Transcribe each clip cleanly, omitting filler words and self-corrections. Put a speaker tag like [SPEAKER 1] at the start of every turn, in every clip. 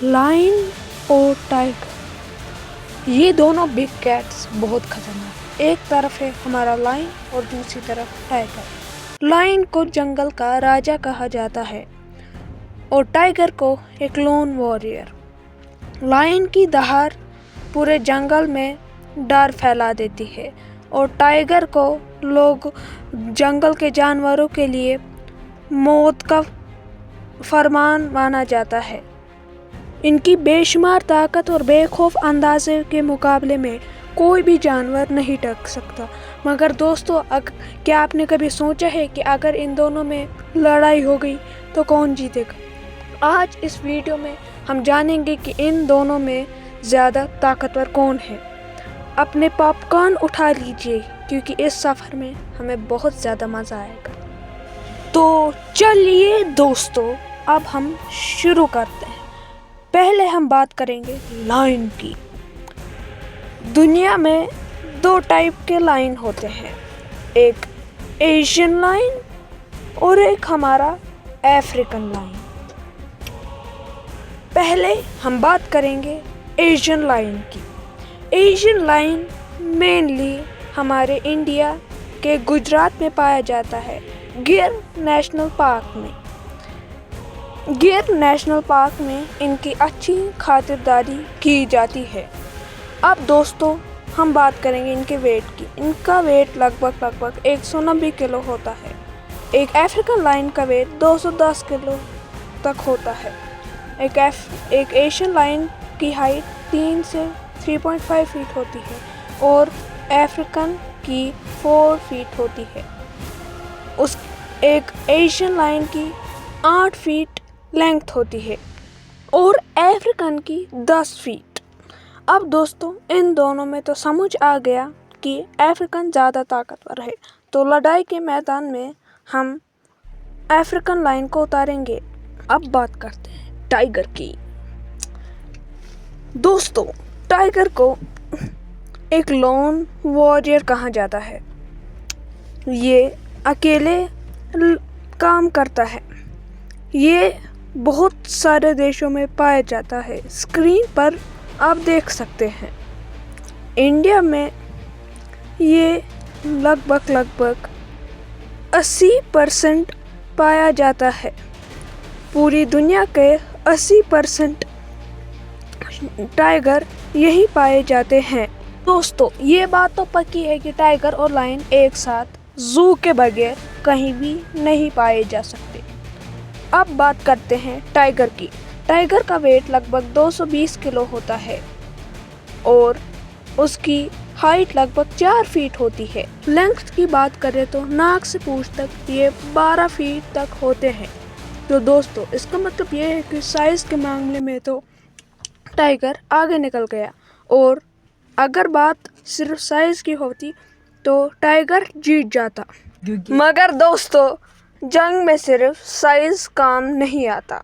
[SPEAKER 1] Lion और tiger, ये दोनों बिग कैट्स बहुत खतरनाक। एक तरफ है हमारा लायन और दूसरी तरफ टाइगर। लायन को जंगल का राजा कहा जाता है और टाइगर को एक लोन वॉरियर। लायन की दहाड़ पूरे जंगल में डर फैला देती है और टाइगर को लोग जंगल के जानवरों के लिए मौत का फरमान माना जाता है। इनकी बेशुमार ताकत और बेखौफ अंदाजे के मुकाबले में कोई भी जानवर नहीं टक सकता। मगर दोस्तों, क्या आपने कभी सोचा है कि अगर इन दोनों में लड़ाई हो गई तो कौन जीतेगा? आज इस वीडियो में हम जानेंगे कि इन दोनों में ज़्यादा ताकतवर कौन है। अपने पॉपकॉर्न उठा लीजिए क्योंकि इस सफ़र में हमें बहुत ज़्यादा मज़ा आएगा। तो चलिए दोस्तों, अब हम शुरू करते हैं। पहले हम बात करेंगे लायन की। दुनिया में दो टाइप के लायन होते हैं, एक एशियन लायन और एक हमारा अफ्रीकन लायन। पहले हम बात करेंगे एशियन लायन की। एशियन लायन मेनली हमारे इंडिया के गुजरात में पाया जाता है, गिर नेशनल पार्क में। गिर नेशनल पार्क में इनकी अच्छी खातिरदारी की जाती है। अब दोस्तों, हम बात करेंगे इनके वेट की। इनका वेट लगभग 190 किलो होता है। एक अफ्रीकन लायन का वेट 210 किलो तक होता है। एक एशियन लायन की हाइट 3 से 3.5 फीट होती है और अफ्रीकन की 4 फीट होती है। एक एशियन लायन की 8 फीट लेंथ होती है और अफ्रीकन की 10 फीट। अब दोस्तों, इन दोनों में तो समझ आ गया कि अफ्रीकन ज़्यादा ताकतवर है, तो लड़ाई के मैदान में हम अफ्रीकन लायन को उतारेंगे। अब बात करते हैं टाइगर की। दोस्तों, टाइगर को एक लोन वॉरियर कहा जाता है। ये अकेले काम करता है। ये बहुत सारे देशों में पाया जाता है। स्क्रीन पर आप देख सकते हैं। इंडिया में ये लगभग 80% पाया जाता है। पूरी दुनिया के 80% टाइगर यही पाए जाते हैं। दोस्तों, ये बात तो पक्की है कि टाइगर और लायन एक साथ जू के बगैर कहीं भी नहीं पाए जा सकते। अब बात करते हैं टाइगर की। टाइगर का वेट लगभग 220 किलो होता है और उसकी हाइट लगभग 4 फीट होती है। लेंथ की बात करें तो नाक से पूंछ तक ये 12 फीट तक होते हैं। तो दोस्तों, इसका मतलब ये है कि साइज़ के मामले में तो टाइगर आगे निकल गया, और अगर बात सिर्फ साइज़ की होती तो टाइगर जीत जाता। मगर दोस्तों, जंग में सिर्फ साइज़ काम नहीं आता,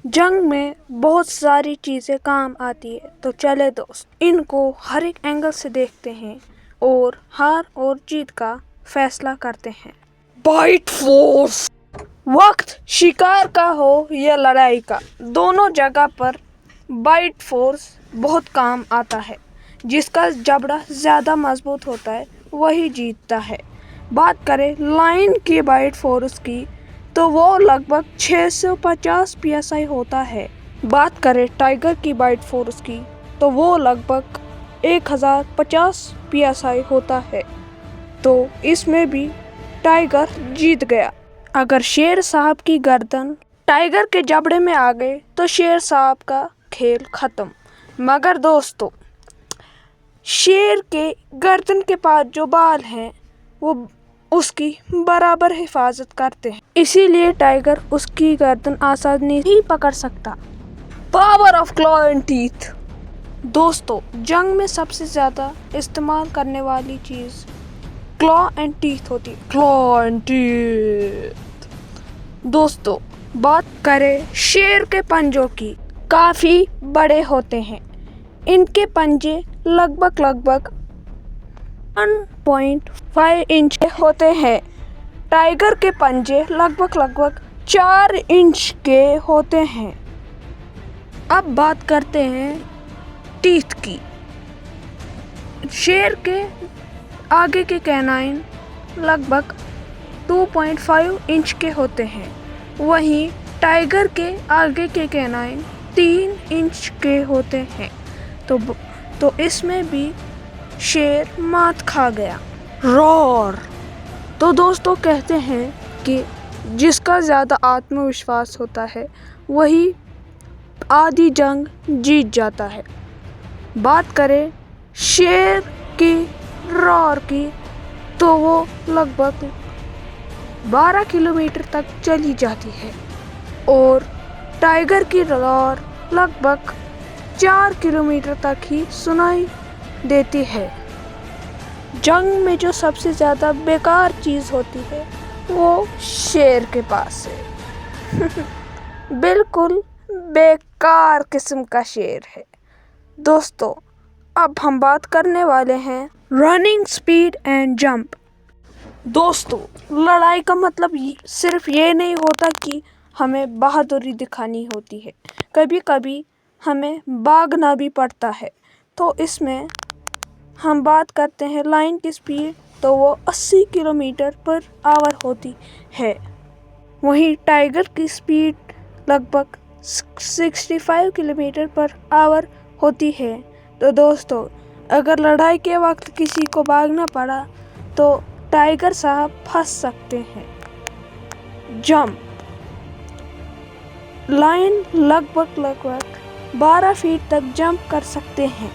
[SPEAKER 1] जंग में बहुत सारी चीज़ें काम आती है। तो चले दोस्त, इनको हर एक एंगल से देखते हैं और हार और जीत का फैसला करते हैं। Bite force. वक्त शिकार का हो या लड़ाई का, दोनों जगह पर बाइट फोर्स बहुत काम आता है। जिसका जबड़ा ज़्यादा मजबूत होता है वही जीतता है। बात करें लायन की बाइट फोर्स की, तो वो लगभग 650 psi होता है। बात करें टाइगर की बाइट फोर्स की, तो वो लगभग 1050 psi होता है। तो इसमें भी टाइगर जीत गया। अगर शेर साहब की गर्दन टाइगर के जबड़े में आ गए तो शेर साहब का खेल ख़त्म। मगर दोस्तों, शेर के गर्दन के पास जो बाल हैं वो उसकी बराबर हिफाजत करते हैं, इसीलिए टाइगर उसकी गर्दन आसानी से ही पकड़ सकता। Power of claw and teeth. दोस्तों, जंग में सबसे ज़्यादा इस्तेमाल करने वाली चीज़ क्लॉ एंड टीथ होती है। Claw and teeth. दोस्तों, बात करें शेर के पंजों की, काफ़ी बड़े होते हैं। इनके पंजे लगभग 1.5 इंच के होते हैं। टाइगर के पंजे लगभग 4 इंच के होते हैं। अब बात करते हैं टीथ की। शेर के आगे के कैनाइन लगभग 2.5 इंच के होते हैं, वहीं टाइगर के आगे के कैनाइन 3 इंच के होते हैं। तो इसमें भी शेर मात खा गया। रॉर। तो दोस्तों कहते हैं कि जिसका ज़्यादा आत्मविश्वास होता है वही आधी जंग जीत जाता है। बात करें शेर की रॉर की तो वो लगभग 12 किलोमीटर तक चली जाती है और टाइगर की रॉर लगभग 4 किलोमीटर तक ही सुनाई देती है। जंग में जो सबसे ज़्यादा बेकार चीज़ होती है वो शेर के पास है। बिल्कुल बेकार किस्म का शेर है। दोस्तों अब हम बात करने वाले हैं रनिंग स्पीड एंड जंप। दोस्तों लड़ाई का मतलब सिर्फ ये नहीं होता कि हमें बहादुरी दिखानी होती है, कभी कभी हमें भागना भी पड़ता है। तो इसमें हम बात करते हैं लायन की स्पीड, तो वो 80 किलोमीटर पर आवर होती है, वहीं टाइगर की स्पीड लगभग 65 किलोमीटर पर आवर होती है। तो दोस्तों अगर लड़ाई के वक्त किसी को भागना पड़ा तो टाइगर साहब फंस सकते हैं। जंप। लायन लगभग 12 फीट तक जंप कर सकते हैं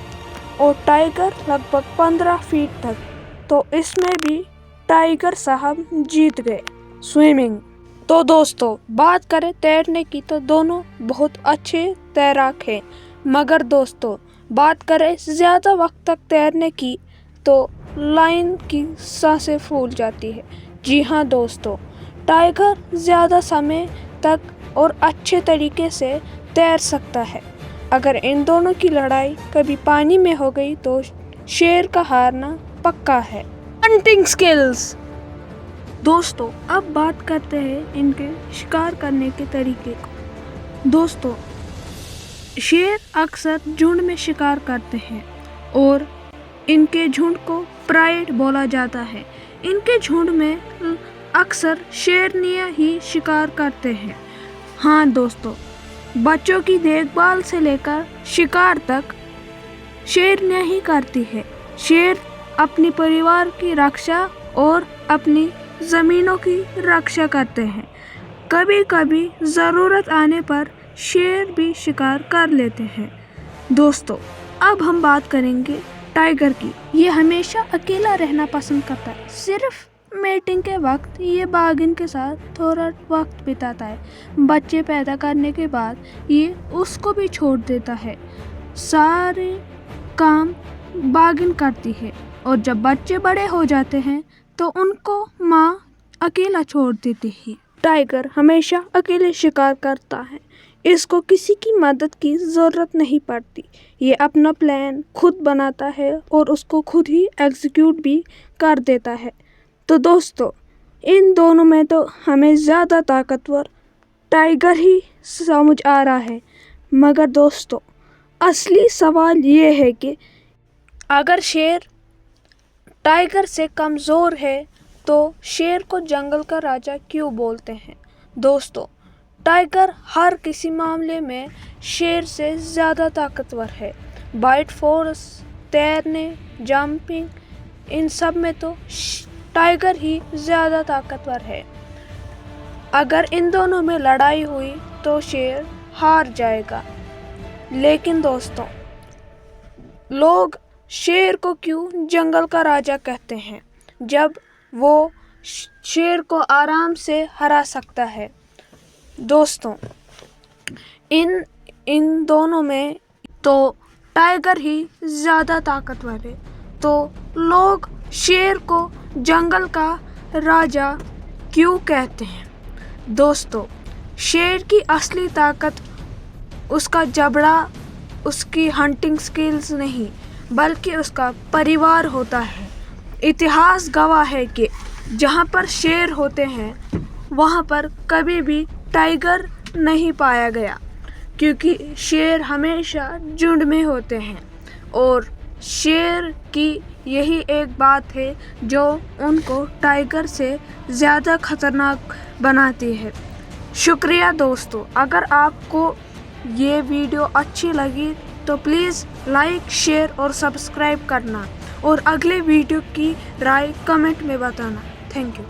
[SPEAKER 1] और टाइगर लगभग 15 फीट तक। तो इसमें भी टाइगर साहब जीत गए। स्विमिंग। तो दोस्तों बात करें तैरने की तो दोनों बहुत अच्छे तैराक हैं, मगर दोस्तों बात करें ज़्यादा वक्त तक तैरने की तो लायन की सांसें फूल जाती है। जी हाँ दोस्तों, टाइगर ज़्यादा समय तक और अच्छे तरीके से तैर सकता है। अगर इन दोनों की लड़ाई कभी पानी में हो गई तो शेर का हारना पक्का है। Hunting skills. दोस्तों अब बात करते हैं इनके शिकार करने के तरीके को। दोस्तों शेर अक्सर झुंड में शिकार करते हैं और इनके झुंड को प्राइड बोला जाता है। इनके झुंड में अक्सर शेरनियां ही शिकार करते हैं। हाँ दोस्तों, बच्चों की देखभाल से लेकर शिकार तक शेरनियां ही करती है। शेर अपने परिवार की रक्षा और अपनी ज़मीनों की रक्षा करते हैं। कभी कभी ज़रूरत आने पर शेर भी शिकार कर लेते हैं। दोस्तों अब हम बात करेंगे टाइगर की। ये हमेशा अकेला रहना पसंद करता है। सिर्फ मेटिंग के वक्त ये बाघिन के साथ थोड़ा वक्त बिताता है। बच्चे पैदा करने के बाद ये उसको भी छोड़ देता है। सारे काम बाघिन करती है और जब बच्चे बड़े हो जाते हैं तो उनको माँ अकेला छोड़ देती है। टाइगर हमेशा अकेले शिकार करता है। इसको किसी की मदद की ज़रूरत नहीं पड़ती। ये अपना प्लान खुद बनाता है और उसको खुद ही एग्जीक्यूट भी कर देता है। तो दोस्तों इन दोनों में तो हमें ज़्यादा ताकतवर टाइगर ही समझ आ रहा है, मगर दोस्तों असली सवाल ये है कि अगर शेर टाइगर से कमज़ोर है तो शेर को जंगल का राजा क्यों बोलते हैं? दोस्तों टाइगर हर किसी मामले में शेर से ज़्यादा ताकतवर है। बाइट फोर्स, तैरने, जंपिंग, इन सब में तो टाइगर ही ज़्यादा ताकतवर है। अगर इन दोनों में लड़ाई हुई तो शेर हार जाएगा। लेकिन दोस्तों लोग शेर को क्यों जंगल का राजा कहते हैं जब वो शेर को आराम से हरा सकता है? दोस्तों इन दोनों में तो टाइगर ही ज़्यादा ताकतवर है, तो लोग शेर को जंगल का राजा क्यों कहते हैं? दोस्तों शेर की असली ताकत उसका जबड़ा, उसकी हंटिंग स्किल्स नहीं, बल्कि उसका परिवार होता है। इतिहास गवाह है कि जहाँ पर शेर होते हैं वहाँ पर कभी भी टाइगर नहीं पाया गया। کیونکہ شیر ہمیشہ جھنڈ میں ہوتے ہیں اور شیر کی یہی ایک بات ہے جو ان کو ٹائیگر سے زیادہ خطرناک بناتی ہے۔ شکریہ دوستو، اگر آپ کو یہ ویڈیو اچھی لگی تو پلیز لائک، شیئر اور سبسکرائب کرنا اور اگلے ویڈیو کی رائے کمنٹ میں بتانا۔ Thank you.